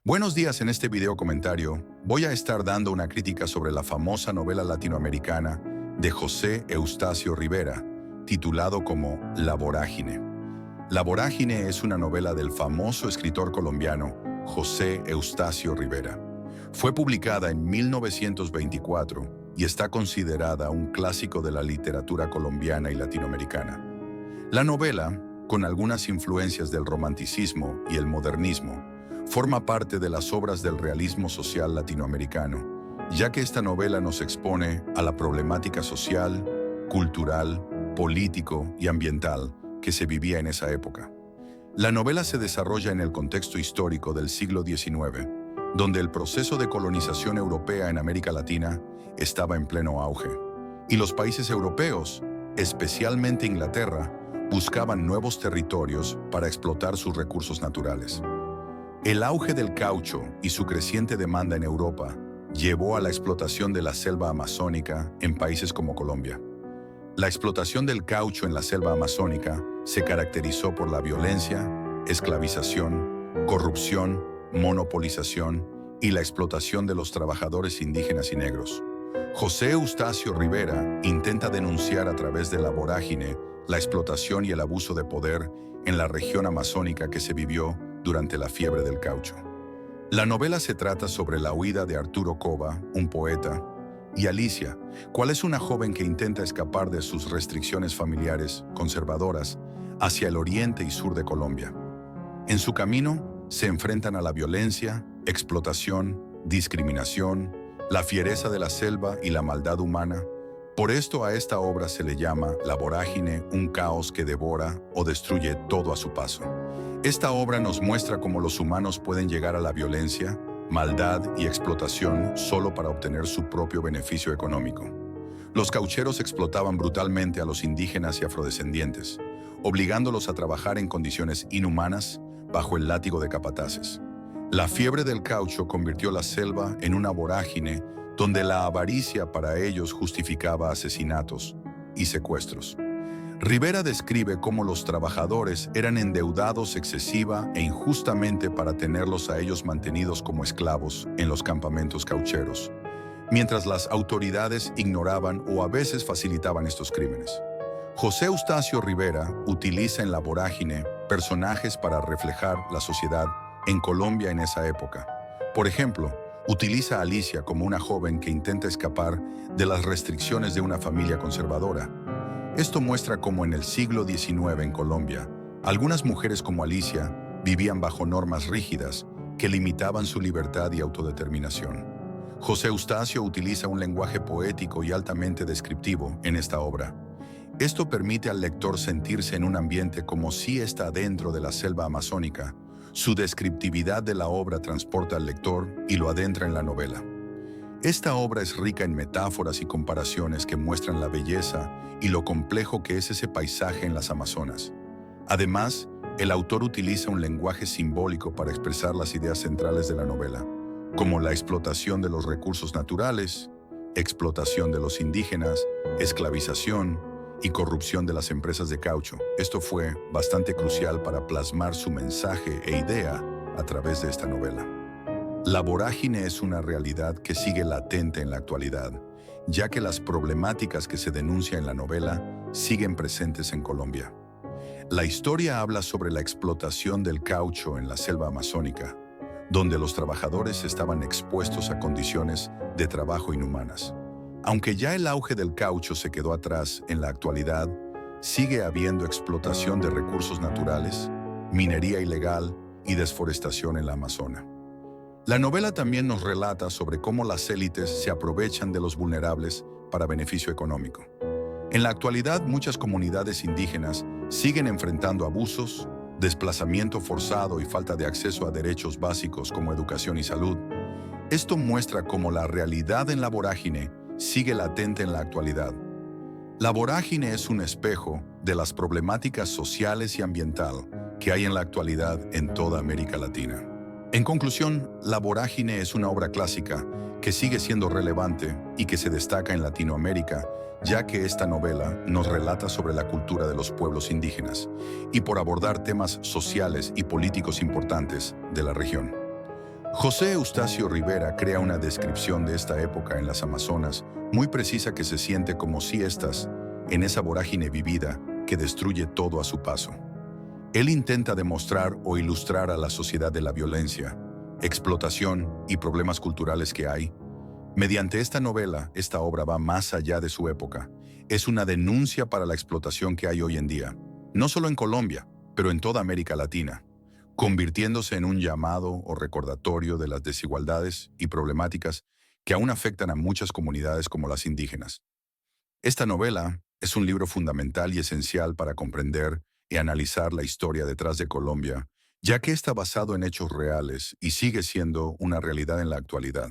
Buenos días, en este video comentario voy a estar dando una crítica sobre la famosa novela latinoamericana de José Eustacio Rivera, titulado como La Vorágine. La Vorágine es una novela del famoso escritor colombiano José Eustacio Rivera. Fue publicada en 1924 y está considerada un clásico de la literatura colombiana y latinoamericana. La novela, con algunas influencias del romanticismo y el modernismo, forma parte de las obras del realismo social latinoamericano, ya que esta novela nos expone a la problemática social, cultural, político y ambiental que se vivía en esa época. La novela se desarrolla en el contexto histórico del siglo XIX, donde el proceso de colonización europea en América Latina estaba en pleno auge, y los países europeos, especialmente Inglaterra, buscaban nuevos territorios para explotar sus recursos naturales. El auge del caucho y su creciente demanda en Europa llevó a la explotación de la selva amazónica en países como Colombia. La explotación del caucho en la selva amazónica se caracterizó por la violencia, esclavización, corrupción, monopolización y la explotación de los trabajadores indígenas y negros. José Eustacio Rivera intenta denunciar a través de La Vorágine la explotación y el abuso de poder en la región amazónica que se vivió durante la fiebre del caucho. La novela se trata sobre la huida de Arturo Cova, un poeta, y Alicia, cual es una joven que intenta escapar de sus restricciones familiares conservadoras hacia el oriente y sur de Colombia. En su camino se enfrentan a la violencia, explotación, discriminación, la fiereza de la selva y la maldad humana. Por esto a esta obra se le llama La Vorágine, un caos que devora o destruye todo a su paso. Esta obra nos muestra cómo los humanos pueden llegar a la violencia, maldad y explotación solo para obtener su propio beneficio económico. Los caucheros explotaban brutalmente a los indígenas y afrodescendientes, obligándolos a trabajar en condiciones inhumanas bajo el látigo de capataces. La fiebre del caucho convirtió la selva en una vorágine donde la avaricia para ellos justificaba asesinatos y secuestros. Rivera describe cómo los trabajadores eran endeudados excesiva e injustamente para tenerlos a ellos mantenidos como esclavos en los campamentos caucheros, mientras las autoridades ignoraban o a veces facilitaban estos crímenes. José Eustacio Rivera utiliza en La Vorágine personajes para reflejar la sociedad en Colombia en esa época. Por ejemplo, utiliza a Alicia como una joven que intenta escapar de las restricciones de una familia conservadora. Esto muestra cómo en el siglo XIX en Colombia, algunas mujeres como Alicia vivían bajo normas rígidas que limitaban su libertad y autodeterminación. José Eustacio utiliza un lenguaje poético y altamente descriptivo en esta obra. Esto permite al lector sentirse en un ambiente como si está dentro de la selva amazónica. Su descriptividad de la obra transporta al lector y lo adentra en la novela. Esta obra es rica en metáforas y comparaciones que muestran la belleza y lo complejo que es ese paisaje en las Amazonas. Además, el autor utiliza un lenguaje simbólico para expresar las ideas centrales de la novela, como la explotación de los recursos naturales, explotación de los indígenas, esclavización y corrupción de las empresas de caucho. Esto fue bastante crucial para plasmar su mensaje e idea a través de esta novela. La vorágine es una realidad que sigue latente en la actualidad, ya que las problemáticas que se denuncian en la novela siguen presentes en Colombia. La historia habla sobre la explotación del caucho en la selva amazónica, donde los trabajadores estaban expuestos a condiciones de trabajo inhumanas. Aunque ya el auge del caucho se quedó atrás, en la actualidad sigue habiendo explotación de recursos naturales, minería ilegal y desforestación en la Amazona. La novela también nos relata sobre cómo las élites se aprovechan de los vulnerables para beneficio económico. En la actualidad, muchas comunidades indígenas siguen enfrentando abusos, desplazamiento forzado y falta de acceso a derechos básicos como educación y salud. Esto muestra cómo la realidad en la vorágine sigue latente en la actualidad. La vorágine es un espejo de las problemáticas sociales y ambientales que hay en la actualidad en toda América Latina. En conclusión, La Vorágine es una obra clásica que sigue siendo relevante y que se destaca en Latinoamérica, ya que esta novela nos relata sobre la cultura de los pueblos indígenas y por abordar temas sociales y políticos importantes de la región. José Eustacio Rivera crea una descripción de esta época en las Amazonas muy precisa que se siente como si estas, en esa vorágine vivida que destruye todo a su paso. Él intenta demostrar o ilustrar a la sociedad de la violencia, explotación y problemas culturales que hay. Mediante esta novela, esta obra va más allá de su época. Es una denuncia para la explotación que hay hoy en día, no solo en Colombia, pero en toda América Latina, convirtiéndose en un llamado o recordatorio de las desigualdades y problemáticas que aún afectan a muchas comunidades como las indígenas. Esta novela es un libro fundamental y esencial para comprender y analizar la historia detrás de Colombia, ya que está basado en hechos reales y sigue siendo una realidad en la actualidad.